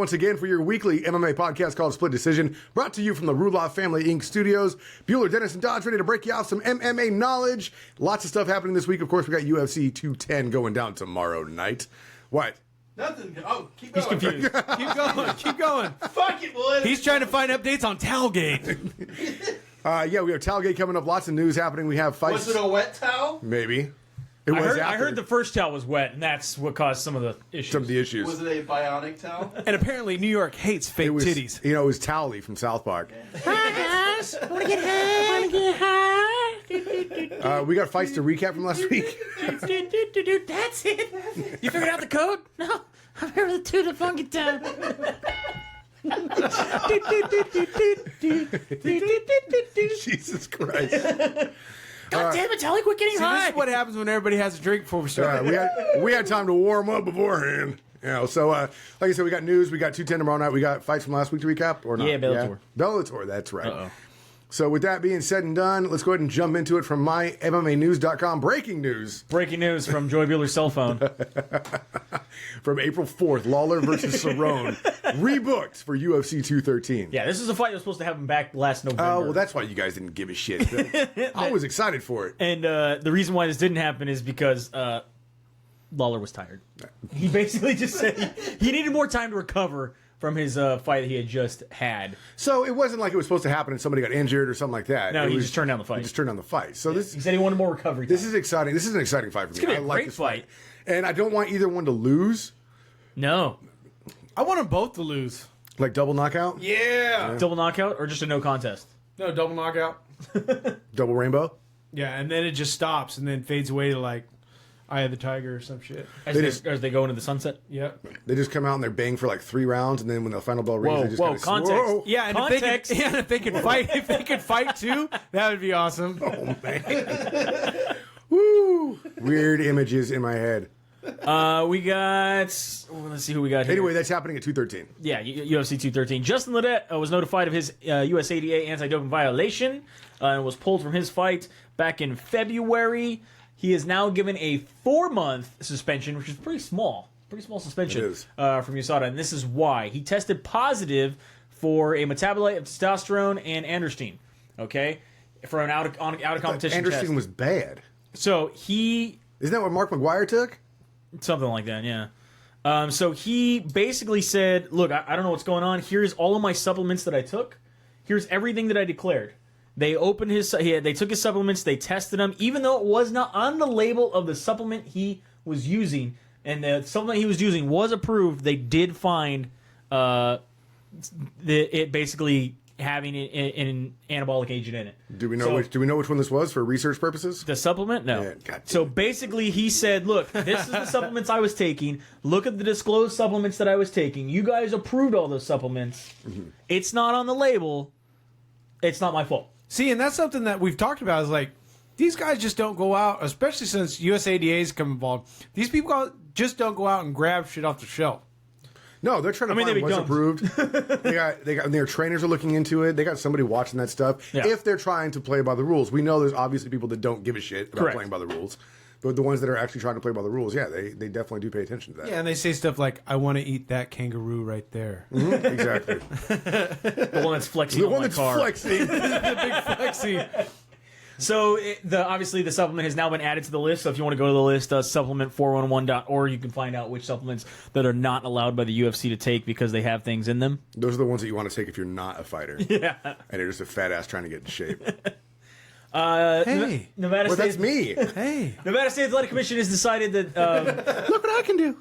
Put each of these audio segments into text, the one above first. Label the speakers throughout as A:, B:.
A: once again for your weekly MMA podcast called Split Decision, brought to you from the Rudloff Family Inc. studios. Bueller, Dennis, and Dodge ready to break you off some MMA knowledge. Lots of stuff happening this week. Of course, we got UFC 210 going down tomorrow night. What?
B: Nothing. Oh, keep going.
C: He's confused.
D: Keep going.
B: Fuck it, boy.
D: He's trying to find updates on Talgate.
A: Yeah, we have Talgate coming up. Lots of news happening. We have fights.
B: Was it a wet towel?
A: Maybe.
C: I heard the first towel was wet, and that's what caused some of the issues.
A: Some of the issues.
B: Was it a bionic towel?
D: And apparently New York hates fake titties.
A: You know, it was Towley from South Park.
E: Hi guys, wanna get high? Wanna get high?
A: We got fights to recap from last week.
E: That's it.
C: You figured out the code?
E: No, I'm here with the funky town.
A: Jesus Christ.
E: God damn it, Tally, quit getting
D: See,
E: high.
D: this is what happens when everybody has a drink before we start.
A: We had time to warm up beforehand. You know, so like I said, we got news. We got 210 tomorrow night. We got fights from last week to recap or not?
C: Yeah, Bellator.
A: Bellator, that's right.
C: Uh-oh.
A: So with that being said and done, let's go ahead and jump into it from MyMMAnews.com. Breaking news.
C: Breaking news from Joy Bueller's cell phone.
A: From April 4th, Lawler versus Cerrone. Rebooked for UFC 213.
C: Yeah, this is a fight that was supposed to happen back last November.
A: Oh, well, that's why you guys didn't give a shit. I was excited for it.
C: And the reason why this didn't happen is because Lawler was tired. He basically just said he needed more time to recover from his fight that he had just had.
A: So it wasn't like it was supposed to happen and somebody got injured or something like that.
C: No, he just turned down the fight.
A: He just turned down the fight. So
C: He said he wanted more recovery time.
A: this is exciting. This is an exciting fight for me.
C: gonna be a
A: I like
C: great
A: this
C: fight.
A: And I don't want either one to lose.
C: No.
D: I want them both to lose.
A: Like double knockout?
D: Yeah.
C: Double knockout or just a no contest?
D: No, double knockout.
A: Double rainbow?
D: Yeah, and then it just stops and then fades away to like Eye of the Tiger or some shit.
C: As they go into the sunset?
D: Yep.
A: They just come out and they're bang for like 3 rounds, and then when the final bell rings,
C: Whoa,
A: they just
C: whoa,
A: kind of
C: context.
A: Whoa.
D: Yeah, and if they could fight, too, that would be awesome.
A: Oh man. Woo! Weird images in my head.
C: We got... let's see who we got here.
A: Anyway, that's happening at 213.
C: Yeah, UFC 213. Justin Ledet was notified of his USADA anti-doping violation and was pulled from his fight back in February. He is now given a 4-month suspension, which is pretty small. Pretty small suspension
A: It is.
C: From USADA, and this is why. He tested positive for a metabolite of testosterone and androstenedione, okay, for an out-of-competition test.
A: Anderson was bad.
C: So he...
A: Isn't that what Mark McGuire took?
C: Something like that, yeah. So he basically said, look, I don't know what's going on. Here's all of my supplements that I took. Here's everything that I declared. They opened they took his supplements, they tested them, even though it was not on the label of the supplement he was using, and the supplement he was using was approved. They did find it basically having an anabolic agent in it.
A: Do we know which one this was for research purposes?
C: The supplement? No.
A: Yeah, God
C: So
A: damn it.
C: basically he said, look, this is the supplements I was taking. Look at the disclosed supplements that I was taking. You guys approved all those supplements.
A: Mm-hmm.
C: It's not on the label. It's not my fault.
D: See, and that's something that we've talked about is like, these guys just don't go out, especially since USADA's come involved. These people just don't go out and grab shit off the shelf.
A: No, they're trying to find what's approved. Their trainers are looking into it. They got somebody watching that stuff.
C: Yeah.
A: If they're trying to play by the rules, we know there's obviously people that don't give a shit about
C: Correct.
A: playing by the rules. But the ones that are actually trying to play by the rules, yeah, they definitely do pay attention to that.
D: Yeah, and they say stuff like, I want to eat that kangaroo right there.
A: Mm-hmm, exactly.
C: The one that's flexing
A: The
C: on
A: one
C: my
A: that's
C: car.
A: flexing.
D: Flexi.
C: So obviously the supplement has now been added to the list. So if you want to go to the list, supplement411.org, you can find out which supplements that are not allowed by the UFC to take because they have things in them.
A: Those are the ones that you want to take if you're not a fighter.
C: Yeah.
A: And you're just a fat ass trying to get in shape.
D: Hey.
C: Nevada
A: Well,
C: State.
A: that's me.
D: Hey.
C: Nevada State Athletic Commission has decided that
A: Look what I can do.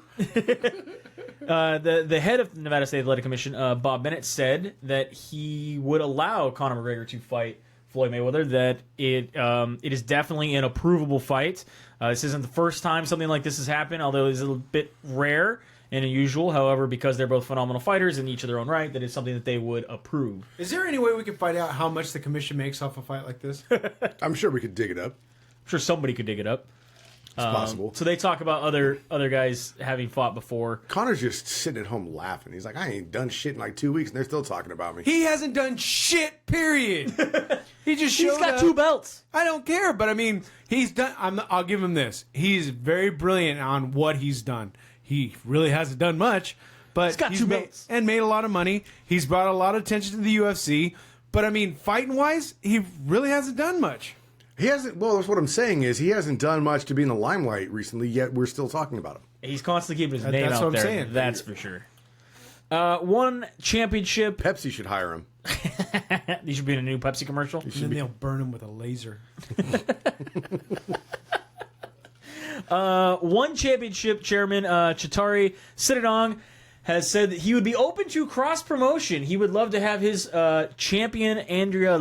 C: the head of the Nevada State Athletic Commission, Bob Bennett, said that he would allow Conor McGregor to fight Floyd Mayweather, that it is definitely an approvable fight. This isn't the first time something like this has happened, although it's a little bit rare and unusual. However, because they're both phenomenal fighters in each of their own right, that is something that they would approve.
D: Is there any way we can find out how much the commission makes off a fight like this?
A: I'm sure we could dig it up.
C: I'm sure somebody could dig it up.
A: It's possible.
C: So they talk about other guys having fought before.
A: Connor's just sitting at home laughing. He's like, I ain't done shit in like 2 weeks, and they're still talking about me.
D: He hasn't done shit, period. He just showed
C: He's got
D: up.
C: 2 belts.
D: I don't care, but I mean, he's done. I'll give him this. He's very brilliant on what he's done. He really hasn't done much, but
C: got two belts.
D: made a lot of money. He's brought a lot of attention to the UFC. But I mean, fighting wise, he really hasn't done much.
A: He hasn't. Well, that's what I'm saying is he hasn't done much to be in the limelight recently. Yet we're still talking about him.
C: He's constantly keeping his name
D: That's
C: out
D: what I'm
C: there.
D: saying.
C: That's for sure. One championship.
A: Pepsi should hire him.
C: He should be in a new Pepsi commercial.
D: And then they'll burn him with a laser.
C: One championship chairman, Chitari Sittadong, has said that he would be open to cross promotion. He would love to have his champion Angela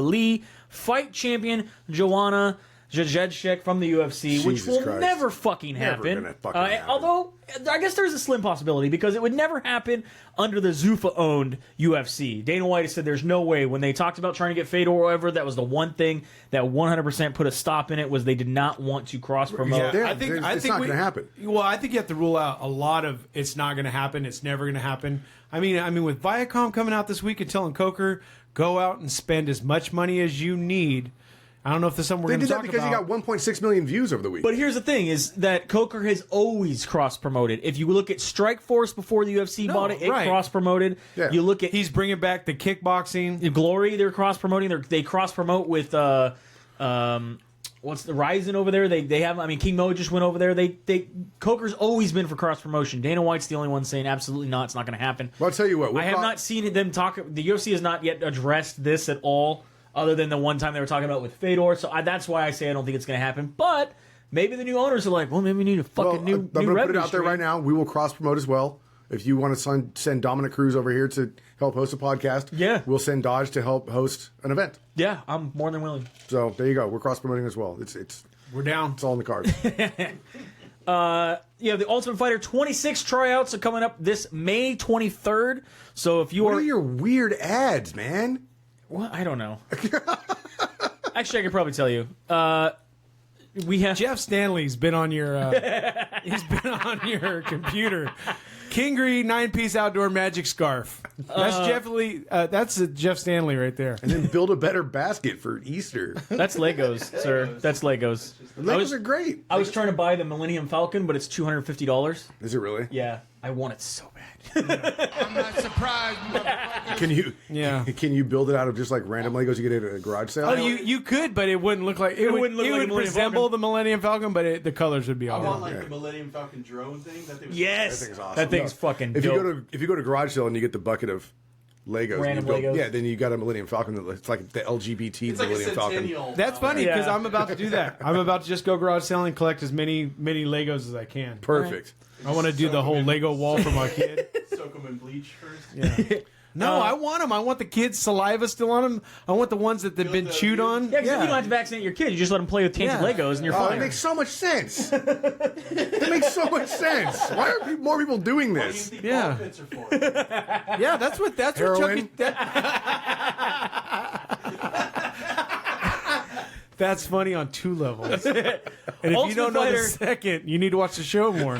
C: Lee fight champion Joanna Jędrzejczyk from the UFC, which
A: Jesus
C: will
A: Christ.
C: never fucking
A: Never
C: happen.
A: gonna fucking happen.
C: Although I guess there's a slim possibility because it would never happen under the Zuffa-owned UFC. Dana White has said there's no way. When they talked about trying to get Fedor or whatever, that was the one thing that 100% put a stop in it was they did not want to cross promote.
A: Yeah,
D: it's
A: it's not going to happen.
D: Well, I think you have to rule out a lot of it's not going to happen. It's never going to happen. I mean, with Viacom coming out this week and telling Coker, go out and spend as much money as you need. I don't know if there's something we're
A: They
D: going to
A: did
D: talk
A: that because
D: about.
A: he got 1.6 million views over the week.
C: But here's the thing: is that Coker has always cross promoted. If you look at Strikeforce before the UFC bought it,
D: right.
C: cross promoted.
A: Yeah.
C: You look at
D: He's bringing back the kickboxing.
C: Glory, they're cross promoting. They cross promote with what's the Ryzen over there? They have. I mean, King Mo just went over there. Coker's always been for cross promotion. Dana White's the only one saying absolutely not. It's not going to happen.
A: Well, I'll tell you what.
C: I have not seen them talk. The UFC has not yet addressed this at all, other than the one time they were talking about with Fedor. So that's why I say I don't think it's going to happen. But maybe the new owners are like, well, maybe we need a fucking new.
A: I'm going to put it
C: revenue
A: out there
C: stream.
A: right now. We will cross promote as well. If you want to send Dominic Cruz over here to help host a podcast,
C: Yeah.
A: we'll send Dodge to help host an event.
C: Yeah, I'm more than willing.
A: So there you go. We're cross promoting as well. It's
D: We're down.
A: all in the cards.
C: Yeah, the Ultimate Fighter 26 tryouts are coming up this May 23rd. So if you
A: What
C: are
A: are your weird ads, man?
C: Well, I don't know. Actually, I could probably tell you. We have
D: Jeff Stanley's been on your he's been on your computer. Kingery 9-piece outdoor magic scarf. That's that's a Jeff Stanley right there.
A: And then build a better basket for Easter.
C: that's Legos, sir. That's Legos.
A: Legos are great.
C: I was trying to buy the Millennium Falcon, but it's $250.
A: Is it really?
C: Yeah, I want it so bad.
E: I'm not surprised, motherfucker.
A: Can you?
D: Yeah.
A: Can you build it out of just like random Legos you get at a garage sale?
D: Oh, you could, but it wouldn't look like it would
C: wouldn't look like a Millennium
D: resemble
C: Falcon.
D: the Millennium Falcon, but the colors would be
B: I
D: all
B: want
D: right.
B: like the Millennium Falcon drone thing. That thing was
C: Yes,
A: That thing's awesome.
C: That thing's fucking
A: If
C: dope.
A: you go to garage sale and you get the bucket of Legos,
C: Random
A: and you build,
C: Legos.
A: yeah, then you got a Millennium Falcon. It's like the LGBT
B: It's like a
A: Millennium Falcon.
B: centennial.
D: That's funny because
C: Yeah.
D: I'm about to do that. I'm about to just go garage sale and collect as many Legos as I can.
A: Perfect.
D: I want to do the whole Lego wall for my kid.
B: Soak them in bleach first.
D: Yeah. No, I want them. I want the kids' saliva still on them. I want the ones that they've been chewed on.
C: Yeah, because you don't have to vaccinate your kid. You just let them play with tainted
D: Yeah.
C: Legos, and you're
A: Oh,
C: fine.
A: it makes so much sense. It makes so much sense. Why are more people doing
B: What do you
A: this?
B: think
D: Yeah.
B: ball pits are for?
D: Yeah, that's what
A: Heroin?
D: Chucky. That's funny on two levels. And if you
C: Ultimate
D: don't know the
C: Fighter-
D: second, you need to watch the show more.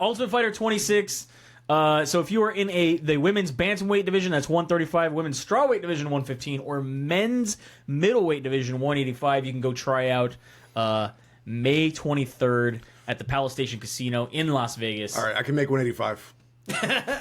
C: Ultimate Fighter 26. So if you are in the women's bantamweight division, that's 135, women's strawweight division 115, or men's middleweight division 185, you can go try out May 23rd at the Palace Station Casino in Las Vegas.
A: All right, I can make 185.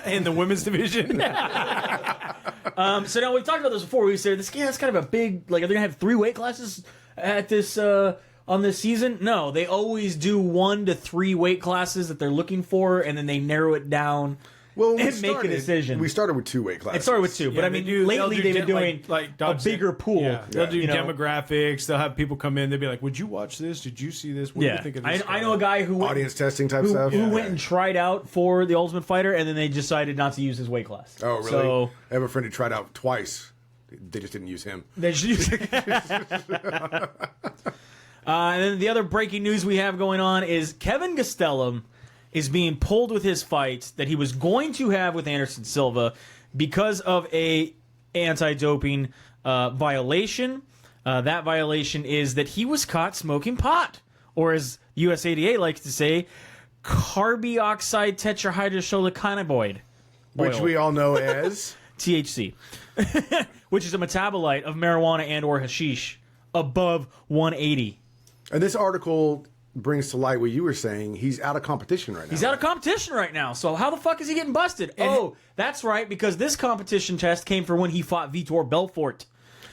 D: In the women's division.
C: So now we've talked about this before. We said this that's kind of a big, like, are they gonna have 3 weight classes at this on this season? No, they always do 1 to 3 weight classes that they're looking for, and then they narrow it down
A: Well,
C: and make a decision.
A: We started with 2 weight classes.
C: It started with 2, but I mean, lately they've been doing
D: like
C: a
D: Doug
C: bigger
D: said.
C: pool.
D: Yeah. They'll do
C: you know?
D: demographics. They'll have people come in. They'll be like, "Would you watch this? Did you see this? What do you
C: Yeah,
D: think of this?"
C: I know a guy who went,
A: audience testing type
C: who,
A: stuff.
C: who went and tried out for the Ultimate Fighter, and then they decided not to use his weight class.
A: Oh, really?
C: So
A: I have a friend who tried out twice. They just didn't use him.
C: they just use. And then the other breaking news we have going on is Kevin Gastellum is being pulled with his fight that he was going to have with Anderson Silva because of a anti-doping violation. That violation is that he was caught smoking pot, or as USADA likes to say, carbioxide tetrahydrocannabinoid,
A: Which we all know as.
C: THC, which is a metabolite of marijuana and or hashish above 180.
A: And this article brings to light what you were saying. He's out of competition right now.
C: He's out of competition right now. So how the fuck is he getting busted? Oh, that's right, because this competition test came for when he fought Vitor Belfort.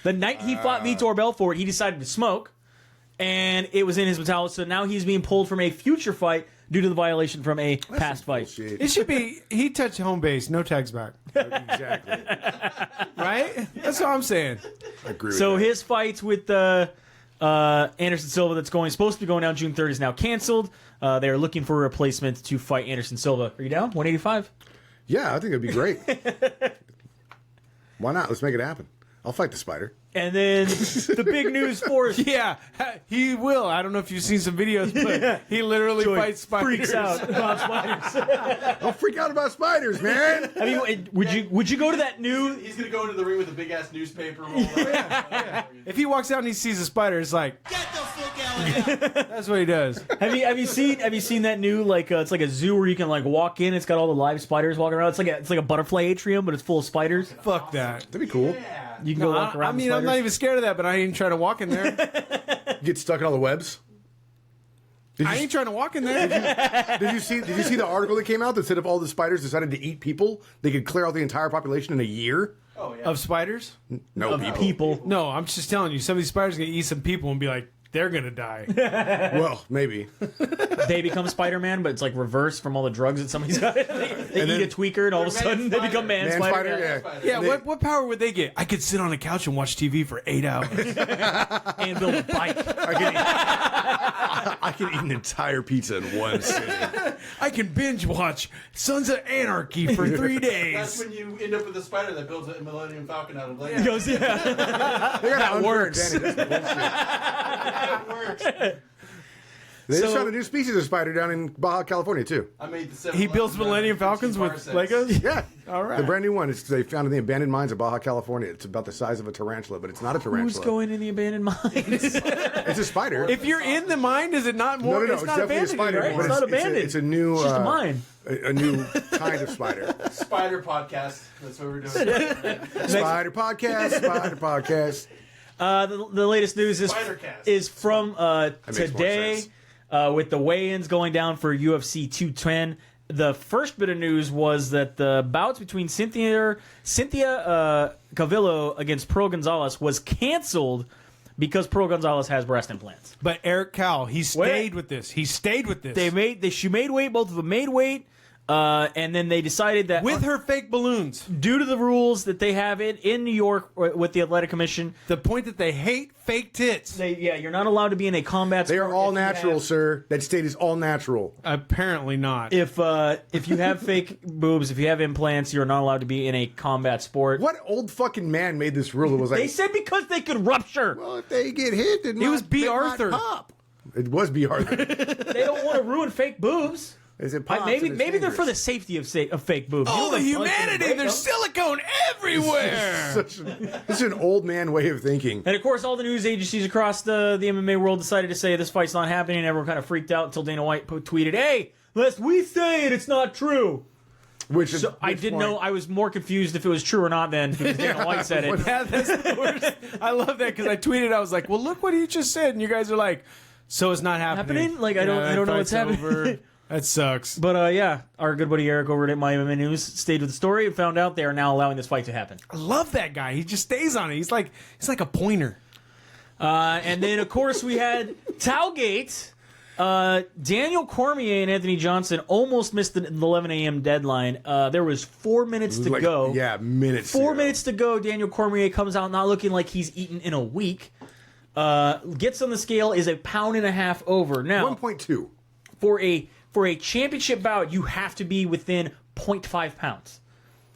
C: The night he fought Vitor Belfort, he decided to smoke, and it was in his metabolism. So now he's being pulled from a future fight due to the violation from a past fight.
A: Bullshit.
D: It should be he touched home base, no tags back.
A: Exactly.
D: Right? That's what I'm saying.
A: I agree with
C: So
A: that.
C: his fights with Anderson Silva that's supposed to be going down June 3rd is now canceled. They are looking for a replacement to fight Anderson Silva. Are you down? 185?
A: Yeah, I think it'd be great. Why not? Let's make it happen. I'll fight the spider.
C: And then the big news for us.
D: Yeah, he will. I don't know if you've seen some videos, but he literally fights spiders.
C: Freaks out about spiders.
A: I'll freak out about spiders, man.
C: I mean, would you go to that new?
B: He's gonna go into the ring with a big ass newspaper. Roll
D: If he walks out and he sees a spider, it's like, get the fuck out of here. That's what he does.
C: Have you seen that new it's like a zoo where you can like walk in? It's got all the live spiders walking around. It's like a butterfly atrium, but it's full of spiders.
D: Fuck that.
A: That'd be cool.
C: You can go walk around.
D: I mean,
C: the
D: I'm not
C: spiders.
D: even scared of that, but I ain't trying to walk in there.
A: Get stuck in all the webs.
D: I ain't trying to walk in there.
A: Did you see the article that came out that said if all the spiders decided to eat people, they could clear out the entire population in a year?
B: Oh yeah.
D: Of spiders?
A: No
C: People.
D: No, I'm just telling you, some of these spiders are going to eat some people and be like, they're going to die.
A: Well, maybe.
C: They become Spider-Man, but it's like reverse from all the drugs that somebody's got. They eat a tweaker, and all of a sudden they become
A: Man
C: Spider.
A: spider,
D: Yeah, what power would they get? I could sit on a couch and watch TV for 8 hours.
C: And build a bike.
A: I can eat an entire pizza in one sitting.
D: I can binge watch Sons of Anarchy for 3
B: That's
D: days.
B: when you end up with a spider that builds a Millennium Falcon out of
C: He
B: Lego.
C: goes, yeah.
A: They got
C: That works.
B: That works.
A: They just
C: So-
A: found a new species of spider down in Baja California too.
B: I made the 7
D: He builds Millennium Falcons with Legos?
A: Yeah,
D: All right.
A: The brand new one. They found in the abandoned mines of Baja California. It's about the size of a tarantula, but it's not a tarantula.
C: Who's going in the abandoned mines?
A: It's a spider.
D: If you're in the mine, is it not more?
A: no,
D: It's
A: it's
D: not
A: definitely a
D: abandoned,
A: spider.
D: right?
A: but
C: It's not abandoned.
A: It's a new.
C: It's just a mine.
A: A new kind of spider.
B: Spider podcast. That's what we're doing.
A: Spider podcast.
C: The latest news
B: Spider-Cast.
C: is from
A: makes more
C: today
A: sense.
C: with the weigh-ins going down for UFC 210. The first bit of news was that the bouts between Cynthia Calvillo against Pearl Gonzalez was canceled because Pearl Gonzalez has breast implants.
D: But Eric Cowell, he stayed with this. He stayed with this.
C: She made weight. Both of them made weight. And then they decided that
D: with her fake balloons.
C: due to the rules that they have in New York with the Athletic Commission,
D: The point that they hate fake tits.
C: you're not allowed to be in a combat
A: They
C: sport.
A: are all
C: if you
A: natural,
C: have-
A: sir. That state is all natural.
D: Apparently not.
C: If you have fake boobs, if you have implants, you're not allowed to be in a combat sport.
A: What old fucking man made this rule? It was like,
C: They said because they could rupture.
A: well, if they get hit, it
D: was B. Arthur.
A: Pop. It was B. Arthur.
C: They don't want to ruin fake boobs.
A: Is it pops
C: Maybe
A: and it's
C: they're for the
A: dangerous.
C: safety of fake boobs.
D: Oh, the
C: You don't punch them and
D: humanity!
C: break
D: There's
C: them.
D: silicone everywhere.
A: This is an old man way of thinking.
C: And of course, all the news agencies across the MMA world decided to say this fight's not happening, and everyone kind of freaked out until Dana White tweeted, "Hey, lest we say it, it's not true."
A: Which is,
C: So I didn't know. I was more confused if it was true or not then because Dana White said it.
D: Yeah, that's the worst. I love that because I tweeted. I was like, "Well, look what he just said," and you guys are like, "So it's not happening."
C: Happening? Like, I don't know what's
D: fight's
C: happening.
D: over. That sucks.
C: But yeah, our good buddy Eric over at My MMA News stayed with the story and found out they are now allowing this fight to happen.
D: I love that guy. He just stays on it. He's like a pointer.
C: And then of course we had Towgate. Daniel Cormier and Anthony Johnson almost missed the 11 a.m. deadline. There was 4 minutes to go.
A: Yeah, minutes.
C: 4 minutes to go. Daniel Cormier comes out not looking like he's eaten in a week. Gets on the scale, is 1.5 pounds over. Now
A: 1.2.
C: for a championship bout, you have to be within 0.5 pounds.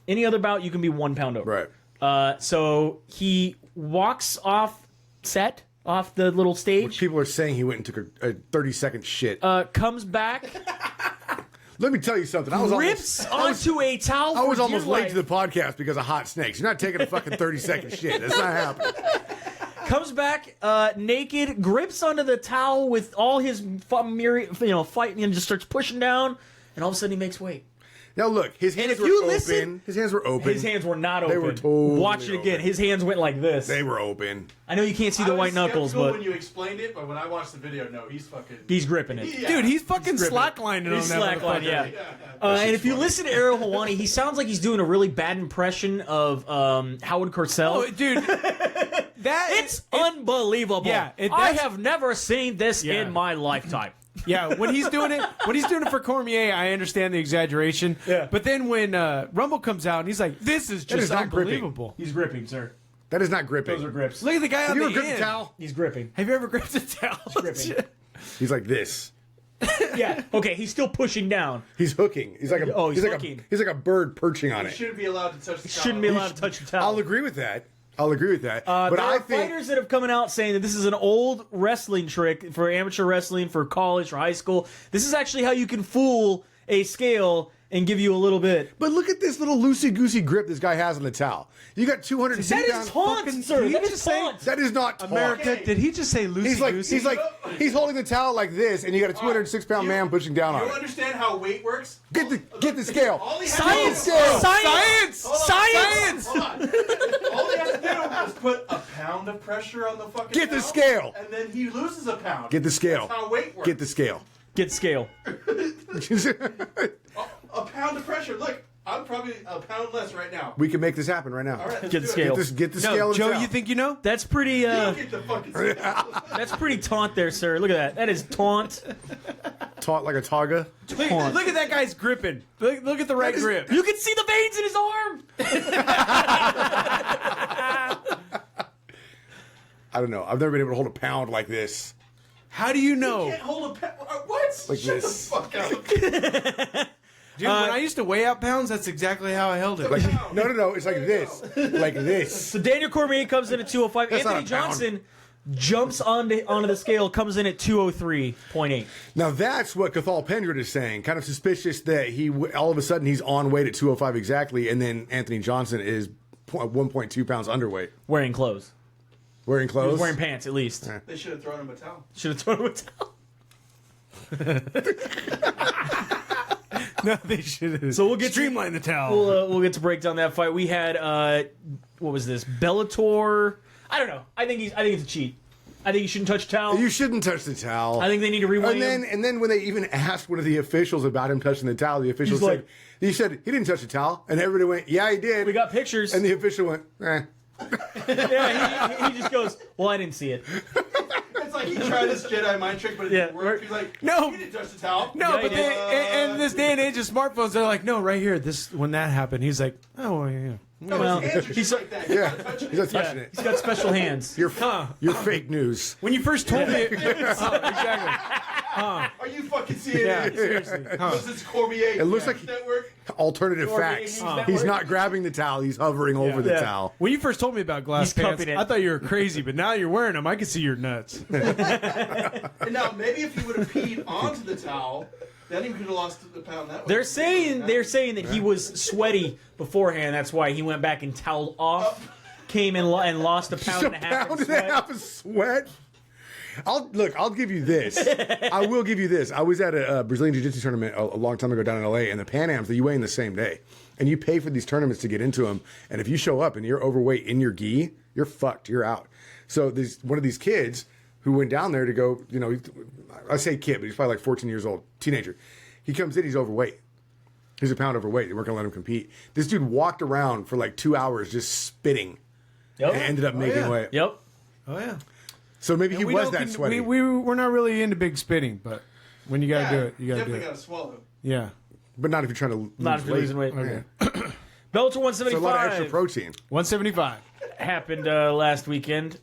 C: Any other bout, you can be 1 pound over.
A: Right.
C: So he walks off the little stage,
A: People are saying he went and took a 30-second shit.
C: comes back,
A: Let me tell you something.
C: rips onto a towel.
A: I was
C: for
A: almost
C: dear
A: late
C: life.
A: to the podcast because of hot snakes. You're not taking a fucking 30-second shit. That's not happening.
C: Comes back naked, grips onto the towel with all his fight, and just starts pushing down, and all of a sudden he makes weight.
A: Now look, his hands
C: if
A: were
C: you
A: open.
C: listen-
A: His hands were open.
C: His hands were not open.
A: They were totally
C: Watch it again.
A: open.
C: His hands went like this.
A: They were open.
C: I know you can't see the
B: I was
C: white knuckles,
B: skeptical
C: but
B: when you explained it, but when I watched the video, no, he's fucking.
C: he's gripping it.
B: Yeah.
D: Dude, he's fucking
C: gripping it.
D: slacklining on
C: He's
D: that
C: slackline,
D: motherfucker.
C: yeah.
B: Yeah.
C: And if you listen to Ariel Helwani, he sounds like he's doing a really bad impression of Howard Cosell.
D: Oh, dude.
C: It's unbelievable.
D: Yeah,
C: I
D: that's-
C: have never seen this
D: Yeah.
C: in my lifetime.
D: Yeah, when he's doing it for Cormier, I understand the exaggeration.
C: Yeah.
D: But then when Rumble comes out and he's like, "This is just
A: is not gripping.
D: unbelievable."
C: He's gripping, sir.
A: That is not gripping.
C: Those are grips.
D: Look at the guy on
A: Have you
D: the
A: ever gripped
D: end.
A: a towel?
C: He's gripping.
D: Have you ever gripped a towel?
C: gripping.
A: He's like this.
C: Yeah. Okay, he's still pushing down.
A: He's hooking. He's like a.
C: Oh, he's
A: like
C: hooking.
A: he's like a bird perching on
B: You
A: it.
B: shouldn't be allowed to touch the
C: Shouldn't be allowed to touch the towel.
A: I'll agree with that. But
C: There
A: I
C: are
A: think
C: fighters that have come out saying that this is an old wrestling trick for amateur wrestling, for college, for high school. This is actually how you can fool a scale and give you a little bit.
A: But look at this little loosey goosey grip this guy has on the towel. You got 260
C: That is
A: pounds.
C: taunt, sir.
D: he
C: That is
D: just say-
C: taunt.
A: That is not taunt.
D: America,
B: Okay.
D: did he just say loosey
A: He's holding the towel like this, and you got a 206-pound
B: You-
A: man pushing down
B: You
A: on
B: don't
A: it.
B: understand how weight works?
A: Get the scale.
B: All he has
C: Science!
B: to do-
A: Scale.
C: Science!
B: Hold on,
C: Science!
B: Hold on. All he has to do is put a pound of pressure on the fucking
A: Get the
B: towel,
A: scale.
B: and then he loses a pound.
A: Get the scale.
B: That's how weight works.
A: Get the scale.
C: Get scale.
B: A pound of pressure. Look, I'm probably a pound less right now.
A: We can make this happen right now.
B: All right, let's
C: Get
B: do
C: the
B: it.
C: scale.
A: Get the scale.
D: No,
A: and
D: Joe,
A: towel.
D: you think you know?
C: That's pretty.
B: You don't get the fucking scale.
C: That's pretty taunt there, sir. Look at that. That is taunt.
A: Taut like a toga?
D: Look at that guy's gripping. Look at the right grip.
C: You can see the veins in his arm.
A: I don't know. I've never been able to hold a pound like this.
D: How do you know?
B: Can't hold a what?
A: Like
B: Shut
A: this.
B: the fuck up.
D: Dude, when I used to weigh out pounds, that's exactly how I held it.
A: Like no. It's like this. Like this.
C: So Daniel Cormier comes in at 205.
A: That's not
C: Anthony
A: a pound.
C: Johnson jumps onto the scale, comes in at 203.8.
A: Now that's what Cathal Pendred is saying. Kind of suspicious that all of a sudden he's on weight at 205 exactly, and then Anthony Johnson is 1.2 pounds underweight.
C: Wearing clothes.
A: Wearing
C: He
A: clothes.
C: was wearing pants, at least.
B: They should have thrown him a towel.
C: Should have thrown him a towel.
D: No, they should have.
C: So we'll get
D: streamline the towel.
C: We'll get to break down that fight. We had what was this? Bellator. I don't know. I think it's a cheat. I think you shouldn't touch towel.
A: You shouldn't touch the towel.
C: I think they need to rewind him.
A: And then when they even asked one of the officials about him touching the towel, the official
C: He's like-
A: he said he didn't touch the towel, and everybody went, "Yeah, he did."
C: We got pictures.
A: and the official went, "Eh."
C: Yeah, he just goes, well, I didn't see it.
B: It's like he tried this Jedi mind trick, but it didn't work. He's like,
D: No.
B: you didn't touch the towel.
D: No,
C: Yeah,
D: but
C: he
D: they,
C: did.
D: and this day and age of smartphones, they're like, no, right here. This when that happened, he's like, oh well, yeah.
B: No,
C: Well,
B: his hands are
C: he's-
B: just like that.
A: Yeah,
B: You gotta touch it.
A: he's not touching
C: Yeah,
A: it.
C: he's got special hands.
A: You're fake news.
D: When you first told me, exactly.
B: Are you fucking seeing
D: Yeah,
B: it?
D: seriously. Huh.
B: This is Cormier.
A: It looks like
B: Network.
A: alternative
C: Or
A: facts.
C: News Network.
A: He's not grabbing the towel; he's hovering over the
C: Yeah.
A: towel.
D: When you first told me about glass
C: He's
D: pants,
C: cupping it.
D: I thought you were crazy, but now you're wearing them. I can see your nuts.
B: And now maybe if he would have peed onto the towel, then he could have lost the pound that way.
C: They're saying that he was sweaty beforehand. That's why he went back and toweled off, came in and lost a pound
A: Just
C: and a half.
A: pound
C: of
A: and a
C: sweat.
A: half of sweat. I'll give you this. I will give you this. I was at a Brazilian Jiu-Jitsu tournament a long time ago down in LA, and the Pan Ams, you weigh in the same day. And you pay for these tournaments to get into them. And if you show up and you're overweight in your gi, you're fucked. You're out. So one of these kids who went down there to go, I say kid, but he's probably like 14 years old, teenager. He comes in, he's overweight. He's a pound overweight. They weren't going to let him compete. This dude walked around for like 2 hours just spitting
C: Yep.
A: and ended up making weight.
C: Yep.
D: Oh yeah.
A: So maybe he was
D: don't
A: that sweaty.
D: We're not really into big spitting, but when you gotta do it, you gotta do
B: definitely
D: it.
B: gotta swallow.
D: Yeah.
A: But not if you're trying to lose
C: Not if you're
A: weight.
C: losing weight.
D: Okay.
C: Bellator
A: It's a lot of extra
C: 175
A: protein.
D: 175.
C: happened last weekend.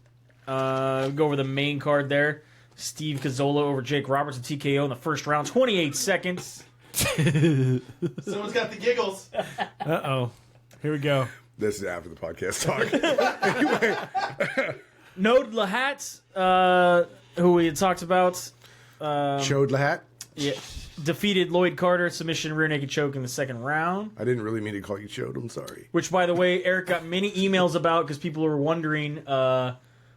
C: Go over the main card there. Steve Cazzola over Jake Roberts and TKO in the first round, 28 seconds.
B: Someone's got the giggles.
D: Uh-oh. Here we go.
A: This is after the podcast talk. Anyway,
C: Node Lahat, who we had talked about,
A: Chode Lahat.
C: defeated Lloyd Carter, submission rear naked choke in the second round.
A: I didn't really mean to call you Chode. I'm sorry.
C: Which, by the way, Eric got many emails about because people were wondering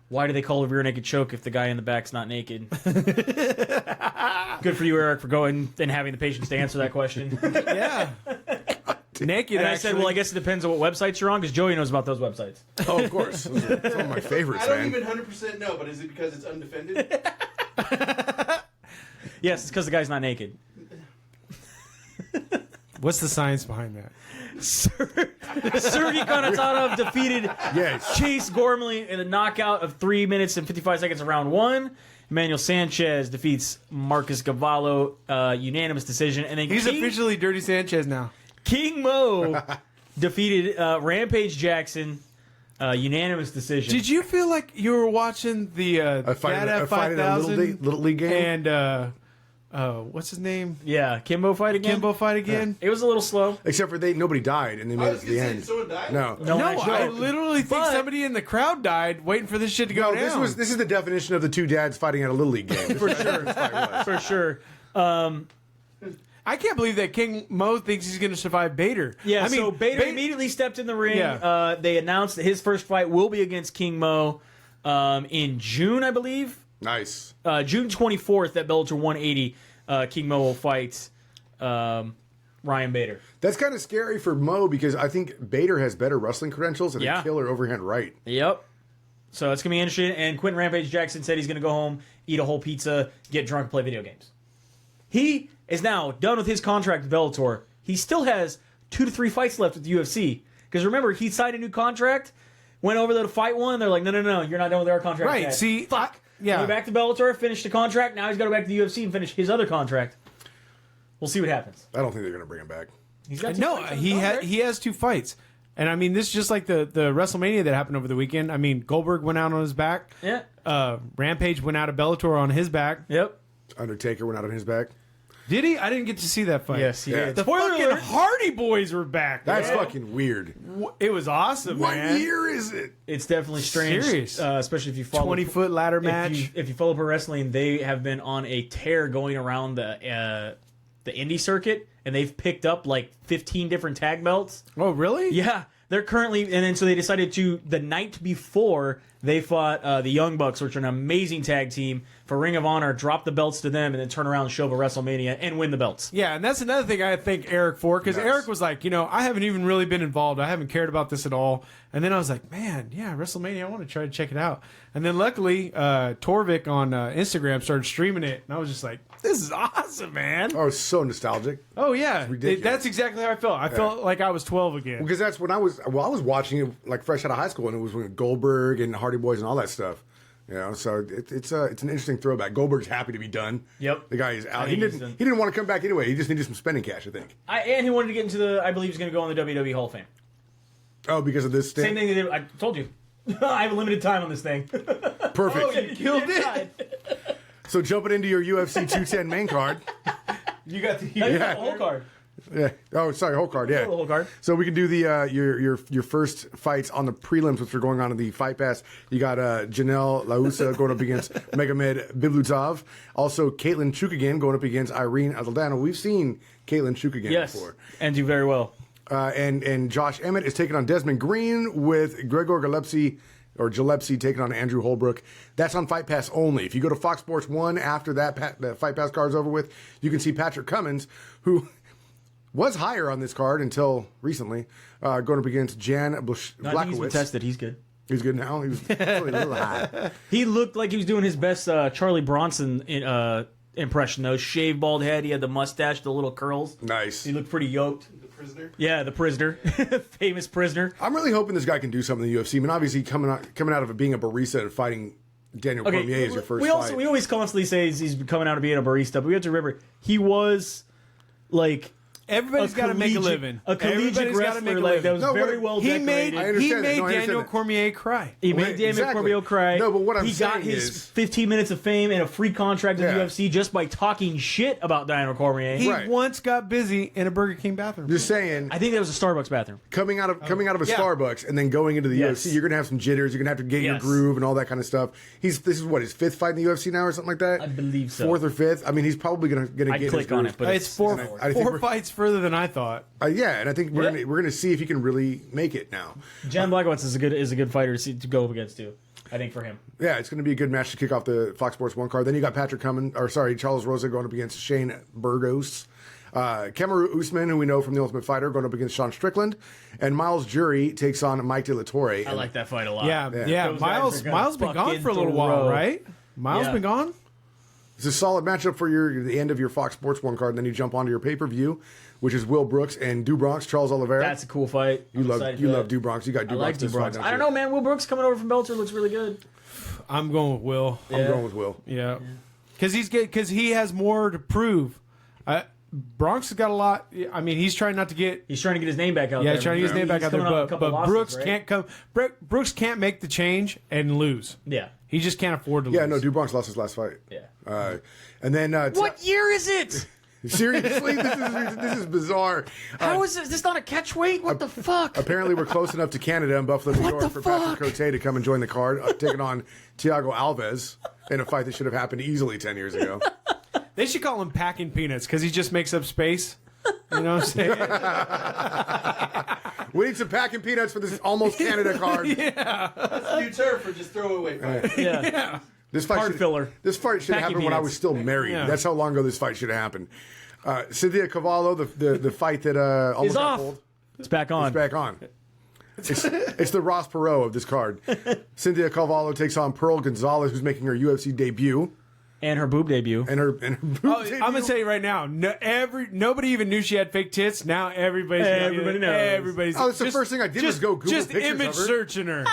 C: why do they call it a rear naked choke if the guy in the back's not naked. Good for you, Eric, for going and having the patience to answer that question.
D: Yeah. Naked.
C: And I
D: actually.
C: said, well, I guess it depends on what websites you're on, because Joey knows about those websites.
A: Oh, of course. Those are some of my favorites,
B: I don't
A: man.
B: even 100% know, but is it because it's undefended?
C: Yes, it's because the guy's not naked.
D: What's the science behind that?
C: Sergey Konontatov defeated
A: Yes.
C: Chase Gormley in a knockout of 3 minutes and 55 seconds of round 1. Emmanuel Sanchez defeats Marcus Gavallo, unanimous decision. And then
D: He's officially Dirty Sanchez now.
C: King Mo defeated Rampage Jackson, unanimous decision.
D: Did you feel like you were watching the
A: A fight in a
D: 5000
A: little league game.
D: and what's his name?
C: Yeah, Kimbo fight again?
D: Kimbo fight again?
C: It was a little slow.
A: Except for nobody died, and they
B: I
A: made it
B: was
A: to
B: going
A: the
B: to say,
A: end.
B: someone died?
A: No.
C: No,
D: No,
C: actually,
D: I literally think
C: But-
D: somebody in the crowd died waiting for this shit to go
A: No,
D: down.
A: this is the definition of the two dads fighting at a little league game. For sure.
C: For sure.
D: I can't believe that King Mo thinks he's going to survive Bader.
C: Yeah,
D: I mean,
C: so Bader immediately stepped in the ring.
D: Yeah.
C: They announced that his first fight will be against King Mo in June, I believe.
A: Nice.
C: June 24th at Bellator 180. King Mo will fight Ryan Bader.
A: That's kind of scary for Mo because I think Bader has better wrestling credentials and
C: Yeah.
A: a killer overhand right.
C: Yep. So it's going to be interesting. And Quentin Rampage Jackson said he's going to go home, eat a whole pizza, get drunk, play video games. He is now done with his contract with Bellator. He still has 2 to 3 fights left with the UFC. Because remember, he signed a new contract, went over there to fight one. They're like, no, you're not done with our contract
D: Right,
C: yet.
D: see,
C: Fuck.
D: yeah.
C: Went back to Bellator, finished the contract. Now he's got to go back to the UFC and finish his other contract. We'll see what happens.
A: I don't think they're going to bring him back.
C: He's got 2
D: No,
C: fights on
D: he
C: his contract.
D: he has 2 fights. And I mean, this is just like the WrestleMania that happened over the weekend. I mean, Goldberg went out on his back.
C: Yeah.
D: Rampage went out of Bellator on his back.
C: Yep.
A: Undertaker went out on his back.
D: Did he? I didn't get to see that fight.
C: Yes, he
A: Yeah.
C: did.
D: The
C: Spoiler
D: fucking
C: alert.
D: Hardy Boys were back.
A: That's
D: man.
A: fucking weird.
D: It was awesome,
A: What
D: man.
A: year is it?
C: It's definitely strange,
D: Serious.
C: especially if you follow
D: 20-foot ladder match.
C: If you follow pro wrestling, they have been on a tear going around the indie circuit, and they've picked up like 15 different tag belts.
D: Oh, really?
C: Yeah, they're currently, and then so they decided to the night before they fought the Young Bucks, which are an amazing tag team, for Ring of Honor, drop the belts to them, and then turn around and show up at WrestleMania and win the belts.
D: Yeah, and that's another thing I thank Eric for, because
A: Nice.
D: Eric was like, I haven't even really been involved. I haven't cared about this at all. And then I was like, man, yeah, WrestleMania, I want to try to check it out. And then luckily, Torvik on Instagram started streaming it, and I was just like, this is awesome, man.
A: Oh, it's so nostalgic.
D: Oh, yeah.
A: ridiculous.
D: That's exactly how I felt. I felt like I was 12 again.
A: Because that's when I was watching it like fresh out of high school, and it was when Goldberg and Hardy Boys and all that stuff. So it's an interesting throwback. Goldberg's happy to be done.
C: Yep.
A: The guy is out.
C: I
A: He
C: think he's
A: didn't
C: done.
A: want to come back anyway. He just needed some spending cash, I think.
C: And he wanted to get into I believe he's going to go in the WWE Hall of Fame.
A: Oh, because of this
C: Same
A: thing.
C: thing they did. I told you. I have a limited time on this thing.
A: Perfect.
C: Killed it.
A: So jumping into your UFC 210 main card.
D: You got the
C: The whole card.
A: Yeah. Oh, sorry, whole card. Yeah.
C: The whole card.
A: So we can do the your first fights on the prelims, which are going on in the Fight Pass. You got Janelle Lausa going up against Megamed Biblutov. Also, Caitlin Chukagian going up against Irene Aldana. We've seen Caitlin Chukagian
C: Yes,
A: before.
C: and do very well.
A: And Josh Emmett is taking on Desmond Green with Gregor Gillespie taking on Andrew Holbrook. That's on Fight Pass only. If you go to Fox Sports 1 after that the Fight Pass card's over with, you can see Patrick Cummins, who was higher on this card until recently, going up against Jan
C: I think he's been
A: Blachowicz.
C: tested. He's good.
A: He's good now. He was really a little high.
C: He looked like he was doing his best Charlie Bronson impression, though. Shaved bald head. He had the mustache, the little curls.
A: Nice.
C: He looked pretty yoked.
B: The prisoner?
C: Yeah, the prisoner. Famous prisoner.
A: I'm really hoping this guy can do something in the UFC. I mean, obviously coming out of it being a barista and fighting Daniel Cormier is your first fight.
C: We always constantly say he's coming out of being a barista, but we have to remember he was like
D: Everybody's got to make a living.
C: A collegiate
D: Everybody's gotta
C: wrestler like that was
A: No,
C: very
A: what-
C: well
D: He made
C: decorated.
A: I
D: he
A: understand that.
D: made
A: No, I understand
D: Daniel
A: that.
D: Cormier cry.
C: He
A: Well,
C: made Daniel
A: exactly.
C: Cormier cry.
A: No, but what I'm
C: he got
A: saying
C: his
A: is-
C: 15 minutes of fame and a free contract in
A: Yeah.
C: the UFC just by talking shit about Daniel Cormier.
D: He
A: Right.
D: once got busy in a Burger King bathroom.
A: Just saying,
C: I think that was a Starbucks bathroom.
A: coming out of a
D: yeah.
A: Starbucks and then going into the
C: Yes.
A: UFC, you're gonna have some jitters. You're gonna have to get your
C: Yes.
A: groove and all that kind of stuff. This is what his 5th fight in the UFC now or something like that.
C: I believe so.
A: 4th or 5th. I mean, he's probably gonna
C: I'd
A: get
C: click
A: his
C: on
A: groove.
C: it, but
D: It's four
A: I think we're-
D: fights further than I thought.
A: Yeah, and I think
C: Yeah.
A: we're gonna see if he can really make it now.
C: Jan Blachowicz is a good fighter to go up against too. I think for him.
A: Yeah, it's gonna be a good match to kick off the Fox Sports 1 card. Then you got Charles Rosa going up against Shane Burgos. Kamaru Usman, who we know from The Ultimate Fighter, going up against Sean Strickland. And Miles Jury takes on Mike De La Torre.
C: I like that fight a lot.
D: Yeah.
C: Those guys
D: Miles
C: are gonna
D: Miles been gone
C: fucking
D: for a little while,
C: throw.
D: right? Miles
C: Yeah.
D: been gone.
A: It's a solid matchup for the end of your Fox Sports 1 card. And then you jump onto your pay-per-view, which is Will Brooks and Dubronx, Charles Oliveira.
C: That's a cool fight.
A: You love Dubronx. You got Dubronx.
C: I like
A: this fight,
C: Dubronx.
A: don't
C: I don't
A: you?
C: know, man. Will Brooks coming over from Bellator looks really good.
D: I'm going with Will.
A: I'm going with Will.
D: Yeah, because he has more to prove. Bronx has got a lot. I mean, he's trying not to get.
C: He's trying to get his name back out there.
D: Yeah, he's trying to get his name back out there,
C: coming off a couple
D: but
C: losses,
D: Brooks
C: right?
D: can't come. Brooks can't make the change and lose.
C: Yeah.
D: He just can't afford to
A: Yeah,
D: lose.
A: no, Dubronx lost his last fight.
C: Yeah.
A: And then
C: What year is it?
A: seriously, this is bizarre.
C: How is this not a catch weight? What the fuck?
A: Apparently, we're close enough to Canada and Buffalo, New
C: What
A: York
C: the
A: for
C: fuck?
A: Patrick Cote to come and join the card, taking on Thiago Alves in a fight that should have happened easily 10 years ago.
D: They should call him Packing Peanuts because he just makes up space. You know what I'm saying?
A: We need some packing peanuts for this almost Canada card.
B: That's a new term for just throwaway fight.
C: Yeah.
A: This fight
C: Hard
A: should,
C: filler.
A: This fight should have
C: Packing
A: happened when I
C: peanuts.
A: was still married.
D: Yeah.
A: That's how long ago this fight should have happened. Cynthia Cavallo, the fight that almost
C: He's
A: got
C: off.
A: pulled,
C: It's back on.
A: is back on. It's the Ross Perot of this card. Cynthia Cavallo takes on Pearl Gonzalez, who's making her UFC debut.
C: And her boob debut.
A: And her boob
D: Oh,
A: debut.
D: I'm gonna tell you right now. Nobody even knew she had fake tits. Now
C: Everybody knows.
D: Everybody's.
A: Oh, it's the first thing I did was go Google
D: just
A: pictures
D: image
A: of her.
D: searching her.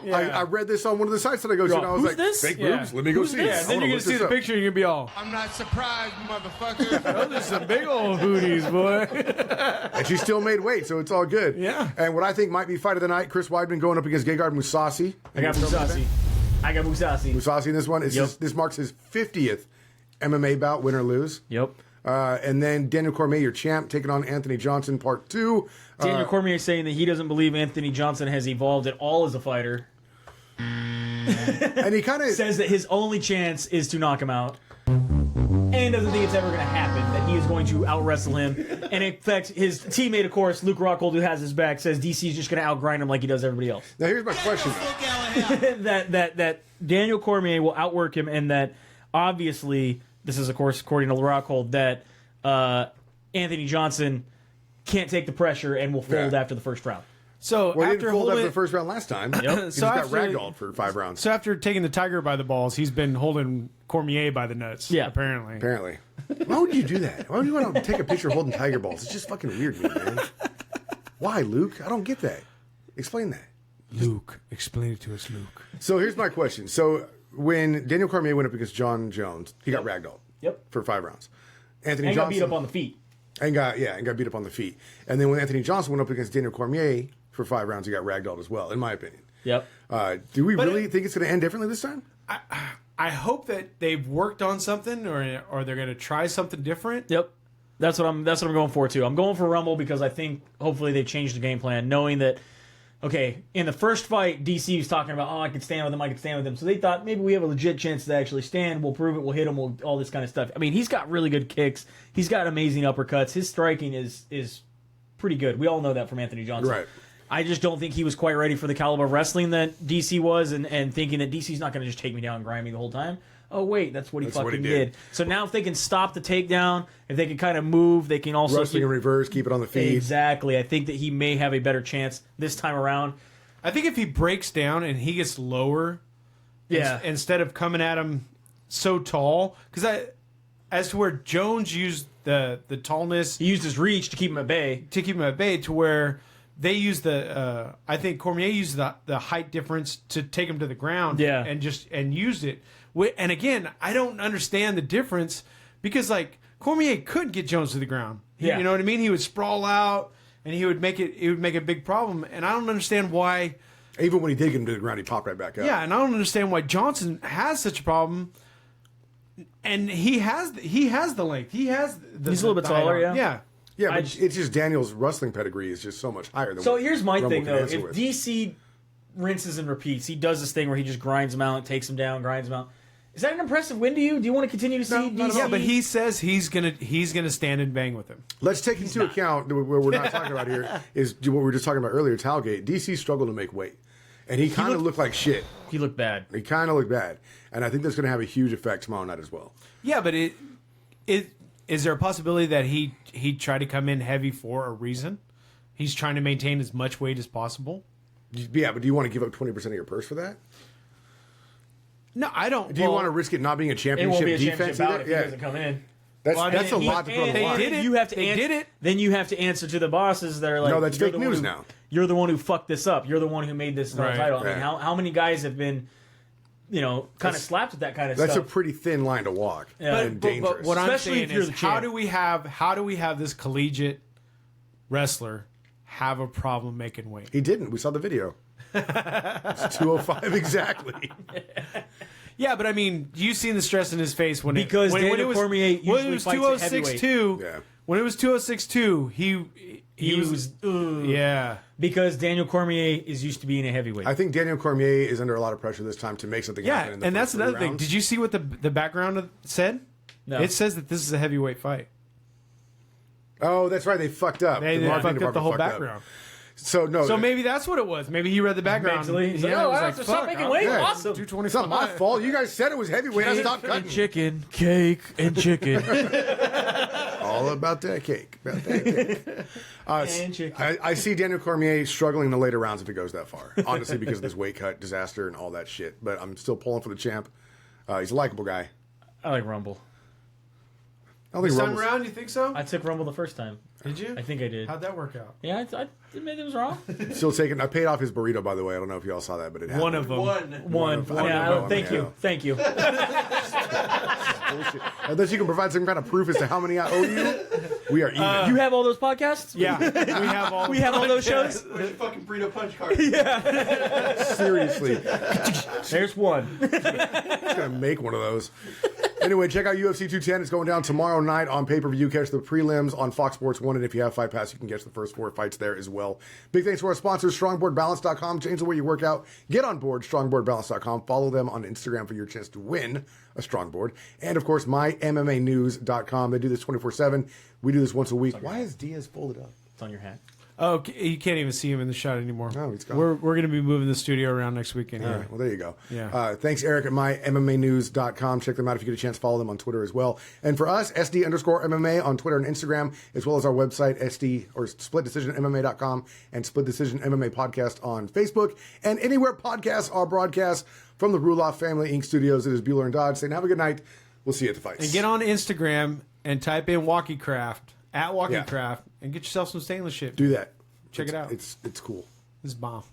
A: Yeah. I read this on one of the sites that I go to, and I was
C: Who's
A: like,
C: this?
A: fake
D: Yeah.
A: boobs? Let me go
C: Who's
A: see
C: this?
A: it.
D: Yeah,
A: I
D: then
A: wanna
D: you're gonna
A: look
D: see
A: this
D: the
A: up.
D: picture. You're gonna be all.
F: I'm not surprised, motherfucker.
D: Oh, there's some big old booties, boy.
A: And she still made weight, so it's all good.
D: Yeah.
A: And what I think might be fight of the night, Chris Weidman going up against Gegard Mousasi.
C: I got Mousasi.
A: Mousasi in this one. This marks his 50th MMA bout, win or lose.
C: Yep.
A: And then Daniel Cormier, your champ, taking on Anthony Johnson, part 2.
C: Daniel Cormier saying that he doesn't believe Anthony Johnson has evolved at all as a fighter.
A: And he kind of
C: Says that his only chance is to knock him out. And doesn't think it's ever going to happen, that he is going to out-wrestle him. And in fact, his teammate, of course, Luke Rockhold, who has his back, says DC is just going to out-grind him like he does everybody else.
A: Now here's my question.
C: that Daniel Cormier will outwork him, and that obviously, this is of course according to Rockhold, that Anthony Johnson can't take the pressure and will fold
A: Yeah.
C: after the first round.
D: So
A: Well, he
D: after
A: didn't fold after
D: holding,
A: the first round last time. He just
D: So
A: got
D: after-
A: ragdolled for 5 rounds.
D: so after taking the tiger by the balls, he's been holding Cormier by the nuts.
C: Yeah.
D: apparently.
A: Apparently. Why would you do that? Why would you want to take a picture holding tiger balls? It's just fucking weird to me, man. Why, Luke? I don't get that. Explain that.
D: Luke, explain it to us, Luke.
A: So here's my question. So when Daniel Cormier went up against John Jones, he got ragdolled.
C: Yep.
A: For 5 rounds. Anthony
C: And got
A: Johnson
C: beat up on the feet.
A: and got beat up on the feet. And then when Anthony Johnson went up against Daniel Cormier for 5 rounds, he got ragdolled as well, in my opinion.
C: Yep.
A: Do we really think it's going to end differently this time?
D: I hope that they've worked on something, or they're going to try something different.
C: Yep. That's what I'm going for too. I'm going for Rumble because I think hopefully they changed the game plan, knowing that okay, in the first fight, DC was talking about, I could stand with him. So they thought maybe we have a legit chance to actually stand. We'll prove it. We'll hit him. We'll all this kind of stuff. I mean, he's got really good kicks. He's got amazing uppercuts. His striking is pretty good. We all know that from Anthony Johnson.
A: Right.
C: I just don't think he was quite ready for the caliber of wrestling that DC was, and thinking that DC's not going to just take me down and grind me the whole time. Oh, wait, that's what he fucking did. So now if they can stop the takedown, if they can kind of move, they can also...
A: Wrestling in reverse, keep it on the feet.
C: Exactly. I think that he may have a better chance this time around.
D: I think if he breaks down and he gets lower,
C: Yeah.
D: instead of coming at him so tall, because as to where Jones used the tallness
C: He used his reach to keep him at bay.
D: to where they used I think Cormier used the height difference to take him to the ground.
C: Yeah.
D: and used it. And again, I don't understand the difference because like Cormier could get Jones to the ground.
C: Yeah.
D: You know what I mean? He would sprawl out and he would make a big problem. And I don't understand why.
A: Even when he did get him to the ground, he popped right back up.
D: Yeah, and I don't understand why Johnson has such a problem. And he has the length. He has the
C: He's a little bit
D: the height
C: taller,
D: on.
C: yeah.
D: Yeah.
A: Yeah,
C: I
A: but
C: just-
A: it's just Daniel's wrestling pedigree is just so much higher than
C: So
A: what
C: here's my
A: Rumble
C: thing,
A: can
C: though.
A: answer
C: If
A: with.
C: DC rinses and repeats, he does this thing where he just grinds him out, takes him down, grinds him out. Is that an impressive win to you? Do you want to continue to see DC?
D: Yeah, but he says he's gonna stand and bang with him.
A: Let's take into account that what we're not talking about here is what we were just talking about earlier, Talgate. DC struggled to make weight. And he kind of looked like shit.
C: He looked bad.
A: He kind of looked bad. And I think that's going to have a huge effect tomorrow night as well.
D: Yeah, but is there a possibility that he tried to come in heavy for a reason? He's trying to maintain as much weight as possible.
A: Yeah, but do you want to give up 20% of your purse for that?
D: No, I don't.
A: Do you want to risk it not being a
C: It
A: championship
C: won't be a
A: defense
C: championship bout
A: either?
C: if he doesn't come in.
A: That's a lot to put on the
D: They
A: line.
D: did it.
C: You have to
D: They
C: answer,
D: did it.
C: Then you have to answer to the bosses that are like,
A: No, that's
C: "You're
A: fake
C: the one
A: news
C: who-
A: now."
C: You're the one who fucked this up. You're the one who made this
D: Right.
C: title. I mean,
A: Right.
C: how many guys have been, kind of slapped with that kind of
A: That's a
C: stuff?
A: pretty thin line to walk.
C: Yeah.
A: And dangerous.
D: But what I'm
C: Especially if
D: saying
C: you're
D: is,
C: the
D: how
C: champ.
D: do we have this collegiate wrestler have a problem making weight?
A: He didn't. We saw the video. It's 205 exactly.
D: Yeah, but I mean, you seen the stress in his face when
C: Because
D: when
C: Daniel
D: it was,
C: Cormier
D: when
C: usually
D: it was
C: fights at
D: 2062.
A: Yeah.
D: When it was 2062, he was yeah.
C: Because Daniel Cormier is used to being a heavyweight.
A: I think Daniel Cormier is under a lot of pressure this time to make something happen.
D: Yeah,
A: In the
D: and that's
A: first 3
D: another thing.
A: rounds.
D: Did you see what the background said?
C: No.
D: It says that this is a heavyweight fight.
A: Oh, that's right. They fucked up.
D: They
A: The marketing
D: fucked up the whole
A: department fucked up.
D: background.
A: So no.
D: So maybe that's what it was. Maybe he read the background.
C: Mentally, he's like,
D: Yeah,
C: oh,
D: it was
C: wow,
D: like,
C: so stop
D: fuck,
C: making
D: I'll-
C: weight.
A: Yeah.
C: Awesome.
D: 225.
A: it's not my fault. You guys said it was heavyweight. I stopped cutting.
C: Chicken, cake, and chicken.
A: All about that cake. About that cake.
C: And chicken.
A: I see Daniel Cormier struggling in the later rounds if it goes that far. Honestly, because of this weight cut disaster and all that shit. But I'm still pulling for the champ. He's a likable guy.
C: I like Rumble.
A: I don't think
D: This time
A: Rumble's-
D: around, you think so?
C: I took Rumble the first time.
D: Did you?
C: I think I did.
D: How'd that work out?
C: Yeah, I admit it was wrong.
A: Still taking. I paid off his burrito, by the way. I don't know if y'all saw that, but it happened.
D: One of them.
C: One.
A: of- I don't
C: Yeah,
A: know.
C: thank you. Thank you.
A: Bullshit. Unless you can provide some kind of proof as to how many I owe you, we are even.
C: You have all those podcasts?
D: Yeah, we have all
C: those shows?
B: Where's your fucking burrito punch card?
A: Seriously,
C: There's one.
A: I'm gonna make one of those. Anyway, check out UFC 210. It's going down tomorrow night on pay-per-view. Catch the prelims on Fox Sports 1, and if you have Fight Pass, you can catch the first 4 fights there as well. Big thanks to our sponsors, StrongboardBalance.com. Change the way you work out. Get on board, StrongboardBalance.com. Follow them on Instagram for your chance to win a Strongboard. And, of course, MyMMAnews.com. They do this 24/7. We do this once a week. Why is Diaz folded up?
C: It's on your hat.
D: Oh, you can't even see him in the shot anymore.
A: Oh, he's gone.
D: We're going to be moving the studio around next week anyway.
A: All right, well, there you go.
D: Yeah.
A: Thanks, Eric, at MyMMAnews.com. Check them out if you get a chance. Follow them on Twitter as well. And for us, SD_MMA on Twitter and Instagram, as well as our website, SplitDecisionMMA.com and Split Decision MMA Podcast on Facebook. And anywhere podcasts are broadcast from the Ruloff Family Inc. studios. It is Bueller and Dodge saying, have a good night. We'll see you at the fights.
D: And get on Instagram and type in WalkieCraft, at WalkieCraft,
A: Yeah.
D: and get yourself some stainless shit.
A: Do that.
D: Check it out.
A: It's cool.
D: This is bomb.